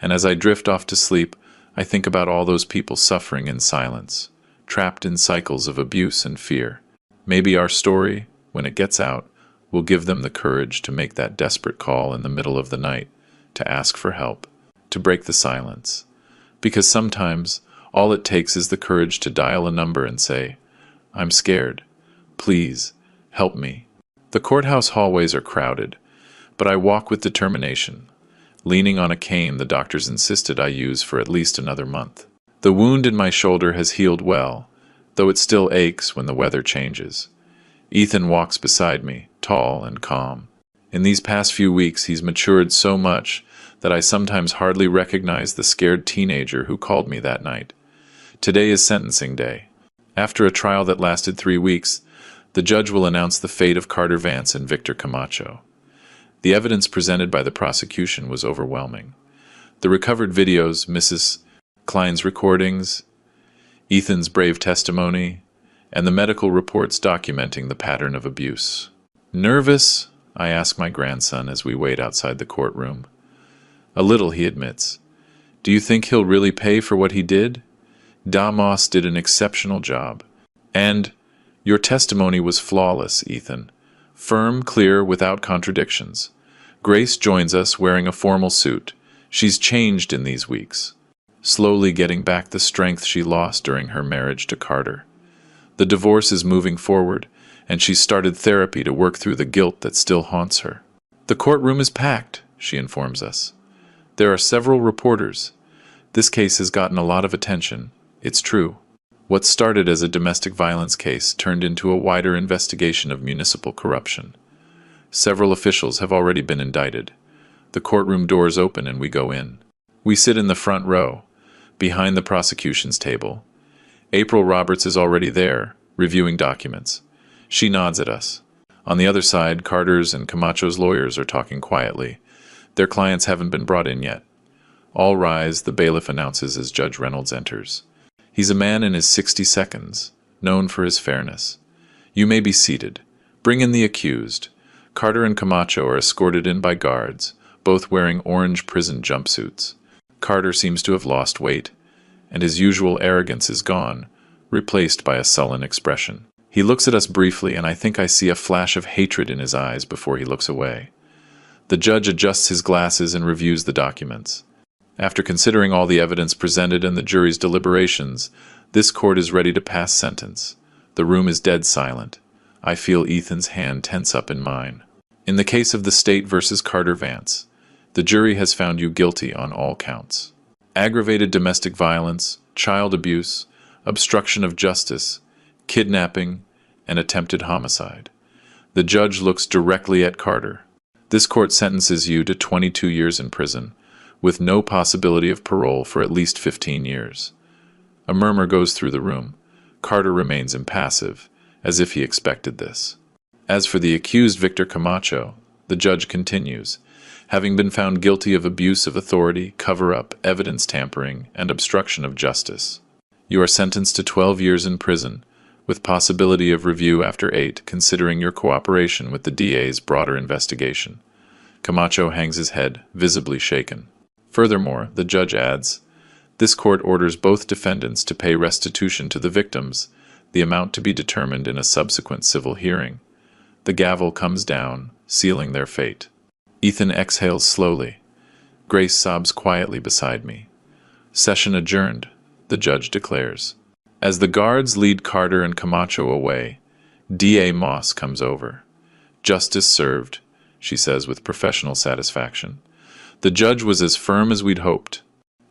And as I drift off to sleep, I think about all those people suffering in silence, trapped in cycles of abuse and fear. Maybe our story, when it gets out, will give them the courage to make that desperate call in the middle of the night, to ask for help, to break the silence. Because sometimes, all it takes is the courage to dial a number and say, "I'm scared. Please, help me." The courthouse hallways are crowded, but I walk with determination, leaning on a cane the doctors insisted I use for at least another month. The wound in my shoulder has healed well, though it still aches when the weather changes. Ethan walks beside me, tall and calm. In these past few weeks, he's matured so much that I sometimes hardly recognize the scared teenager who called me that night. Today is sentencing day. After a trial that lasted 3 weeks, the judge will announce the fate of Carter Vance and Victor Camacho. The evidence presented by the prosecution was overwhelming. The recovered videos, Mrs. Klein's recordings, Ethan's brave testimony, and the medical reports documenting the pattern of abuse. Nervous? I ask my grandson as we wait outside the courtroom. A little, he admits. Do you think he'll really pay for what he did? Damos did an exceptional job. And your testimony was flawless, Ethan. Firm, clear, without contradictions. Grace joins us wearing a formal suit. She's changed in these weeks, slowly getting back the strength she lost during her marriage to Carter. The divorce is moving forward, and she's started therapy to work through the guilt that still haunts her. The courtroom is packed, she informs us. There are several reporters. This case has gotten a lot of attention. It's true. What started as a domestic violence case turned into a wider investigation of municipal corruption. Several officials have already been indicted. The courtroom doors open and we go in. We sit in the front row, behind the prosecution's table. April Roberts is already there, reviewing documents. She nods at us. On the other side, Carter's and Camacho's lawyers are talking quietly. Their clients haven't been brought in yet. All rise, the bailiff announces as Judge Reynolds enters. He's a man in his 60 seconds, known for his fairness. You may be seated. Bring in the accused. Carter and Camacho are escorted in by guards, both wearing orange prison jumpsuits. Carter seems to have lost weight, and his usual arrogance is gone, replaced by a sullen expression. He looks at us briefly, and I think I see a flash of hatred in his eyes before he looks away. The judge adjusts his glasses and reviews the documents. After considering all the evidence presented and the jury's deliberations, this court is ready to pass sentence. The room is dead silent. I feel Ethan's hand tense up in mine. In the case of the state versus Carter Vance, the jury has found you guilty on all counts. Aggravated domestic violence, child abuse, obstruction of justice, kidnapping, and attempted homicide. The judge looks directly at Carter. This court sentences you to 22 years in prison, with no possibility of parole for at least 15 years. A murmur goes through the room. Carter remains impassive, as if he expected this. As for the accused Victor Camacho, the judge continues, having been found guilty of abuse of authority, cover-up, evidence tampering, and obstruction of justice. You are sentenced to 12 years in prison, with possibility of review after 8, considering your cooperation with the DA's broader investigation. Camacho hangs his head, visibly shaken. Furthermore, the judge adds, this court orders both defendants to pay restitution to the victims, the amount to be determined in a subsequent civil hearing. The gavel comes down, sealing their fate. Ethan exhales slowly. Grace sobs quietly beside me. Session adjourned, the judge declares. As the guards lead Carter and Camacho away, D.A. Moss comes over. Justice served, she says with professional satisfaction. The judge was as firm as we'd hoped.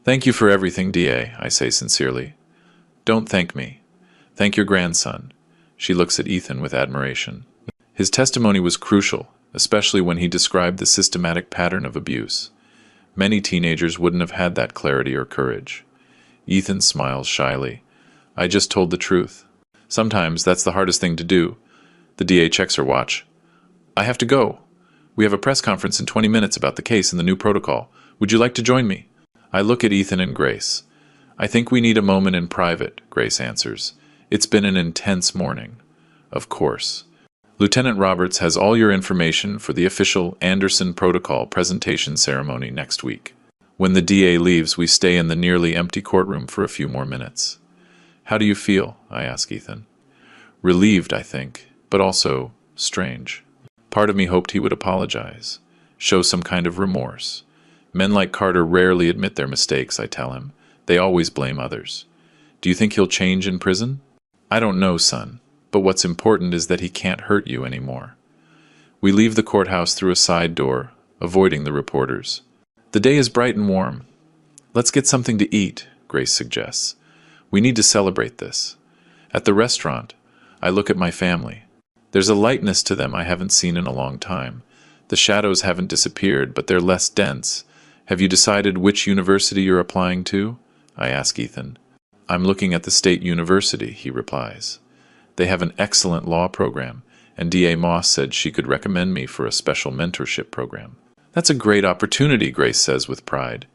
Thank you for everything, D.A., I say sincerely. Don't thank me. Thank your grandson. She looks at Ethan with admiration. His testimony was crucial, especially when he described the systematic pattern of abuse. Many teenagers wouldn't have had that clarity or courage. Ethan smiles shyly. I just told the truth. Sometimes that's the hardest thing to do. The DA checks her watch. I have to go. We have a press conference in 20 minutes about the case and the new protocol. Would you like to join me? I look at Ethan and Grace. I think we need a moment in private, Grace answers. It's been an intense morning. Of course. Lieutenant Roberts has all your information for the official Anderson Protocol presentation ceremony next week. When the DA leaves, we stay in the nearly empty courtroom for a few more minutes. How do you feel? I ask Ethan. Relieved, I think, but also strange. Part of me hoped he would apologize, show some kind of remorse. Men like Carter rarely admit their mistakes, I tell him. They always blame others. Do you think he'll change in prison? I don't know, son, but what's important is that he can't hurt you anymore. We leave the courthouse through a side door, avoiding the reporters. The day is bright and warm. Let's get something to eat, Grace suggests. We need to celebrate this. At the restaurant, I look at my family. There's a lightness to them I haven't seen in a long time. The shadows haven't disappeared, but they're less dense. Have you decided which university you're applying to? I ask Ethan. I'm looking at the state university, he replies. They have an excellent law program, and D.A. Moss said she could recommend me for a special mentorship program. That's a great opportunity, Grace says with pride.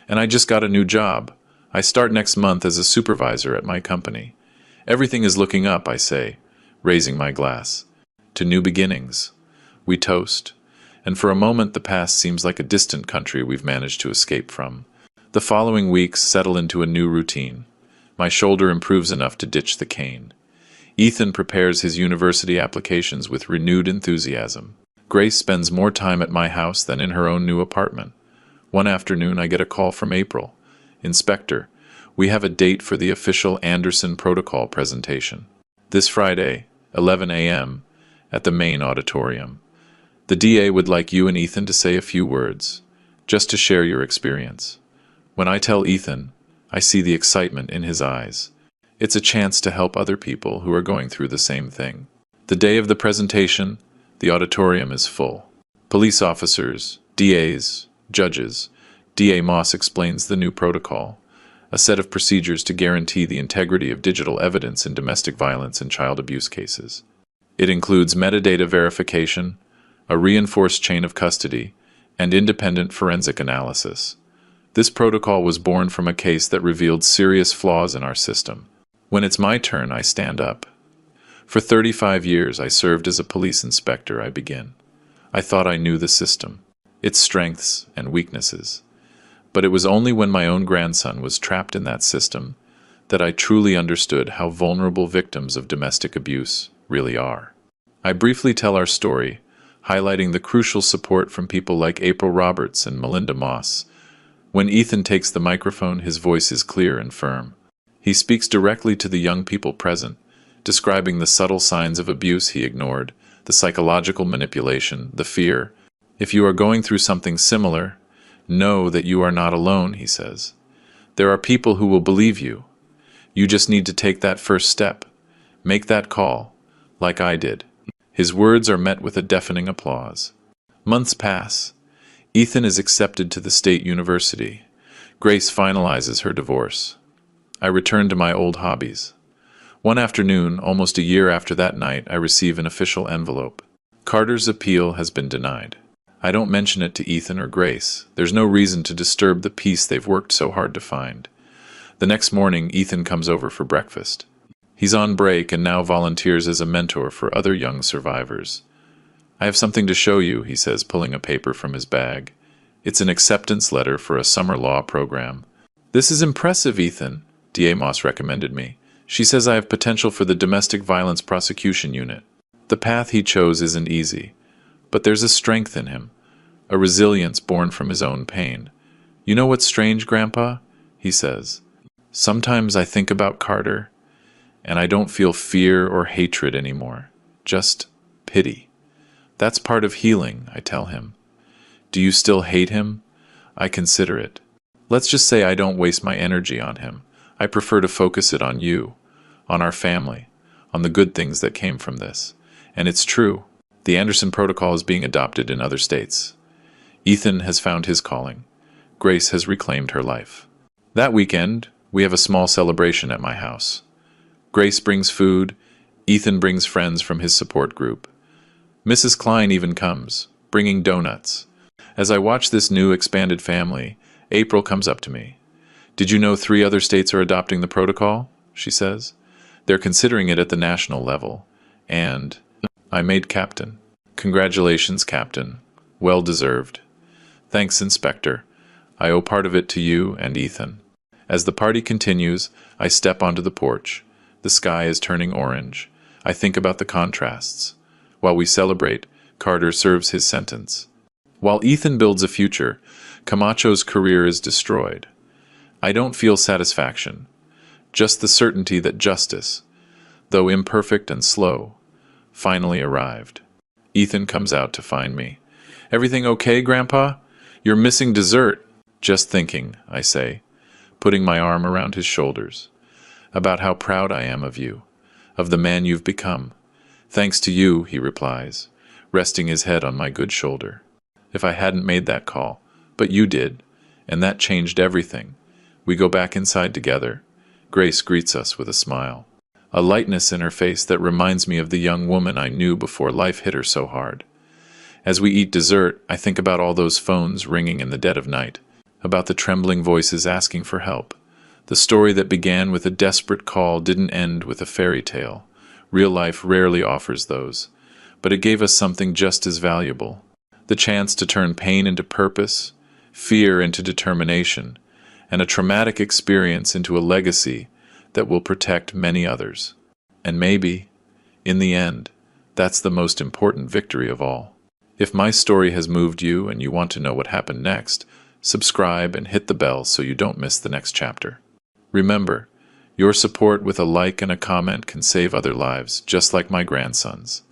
And I just got a new job. I start next month as a supervisor at my company. Everything is looking up, I say, raising my glass. To new beginnings. We toast. And for a moment the past seems like a distant country we've managed to escape from. The following weeks settle into a new routine. My shoulder improves enough to ditch the cane. Ethan prepares his university applications with renewed enthusiasm. Grace spends more time at my house than in her own new apartment. One afternoon I get a call from April. Inspector, we have a date for the official Anderson Protocol presentation. This Friday, 11 a.m., at the main auditorium. The DA would like you and Ethan to say a few words, just to share your experience. When I tell Ethan, I see the excitement in his eyes. It's a chance to help other people who are going through the same thing. The day of the presentation, the auditorium is full. Police officers, DAs, judges. D.A. Moss explains the new protocol, a set of procedures to guarantee the integrity of digital evidence in domestic violence and child abuse cases. It includes metadata verification, a reinforced chain of custody, and independent forensic analysis. This protocol was born from a case that revealed serious flaws in our system. When it's my turn, I stand up. For 35 years, I served as a police inspector, I begin. I thought I knew the system, its strengths and weaknesses. But it was only when my own grandson was trapped in that system that I truly understood how vulnerable victims of domestic abuse really are. I briefly tell our story, highlighting the crucial support from people like April Roberts and Melinda Moss. When Ethan takes the microphone, his voice is clear and firm. He speaks directly to the young people present, describing the subtle signs of abuse he ignored, the psychological manipulation, the fear. If you are going through something similar, know that you are not alone, he says. There are people who will believe you. You just need to take that first step. Make that call, like I did. His words are met with a deafening applause. Months pass. Ethan is accepted to the state university. Grace finalizes her divorce. I return to my old hobbies. One afternoon, almost a year after that night, I receive an official envelope. Carter's appeal has been denied. I don't mention it to Ethan or Grace. There's no reason to disturb the peace they've worked so hard to find. The next morning, Ethan comes over for breakfast. He's on break and now volunteers as a mentor for other young survivors. I have something to show you, he says, pulling a paper from his bag. It's an acceptance letter for a summer law program. This is impressive, Ethan, D.A. Moss recommended me. She says I have potential for the domestic violence prosecution unit. The path he chose isn't easy, but there's a strength in him, a resilience born from his own pain. You know what's strange, Grandpa? He says. Sometimes I think about Carter, and I don't feel fear or hatred anymore, just pity. That's part of healing, I tell him. Do you still hate him? I consider it. Let's just say I don't waste my energy on him. I prefer to focus it on you, on our family, on the good things that came from this. And it's true. The Anderson Protocol is being adopted in other states. Ethan has found his calling. Grace has reclaimed her life. That weekend, We have a small celebration at my house. Grace brings food, Ethan brings friends from his support group. Mrs. Klein even comes, bringing donuts. As I watch this new expanded family, April comes up to me. "Did you know 3 other states are adopting the protocol?" she says. "They're considering it at the national level. And I made captain." "Congratulations, Captain. Well deserved." "Thanks, Inspector. I owe part of it to you and Ethan." As the party continues, I step onto the porch. The sky is turning orange. I think about the contrasts. While we celebrate, Carter serves his sentence. While Ethan builds a future, Camacho's career is destroyed. I don't feel satisfaction, just the certainty that justice, though imperfect and slow, finally arrived. Ethan comes out to find me. "Everything okay, Grandpa? You're missing dessert." "Just thinking," I say, putting my arm around his shoulders, "about how proud I am of you, of the man you've become." "Thanks to you," he replies, resting his head on my good shoulder. "If I hadn't made that call, but you did, and that changed everything." We go back inside together. Grace greets us with a smile, a lightness in her face that reminds me of the young woman I knew before life hit her so hard. As we eat dessert, I think about all those phones ringing in the dead of night, about the trembling voices asking for help. The story that began with a desperate call didn't end with a fairy tale. Real life rarely offers those, but it gave us something just as valuable. The chance to turn pain into purpose, fear into determination, and a traumatic experience into a legacy that will protect many others. And maybe, in the end, that's the most important victory of all. If my story has moved you and you want to know what happened next, subscribe and hit the bell so you don't miss the next chapter. Remember, your support with a like and a comment can save other lives, just like my grandson's.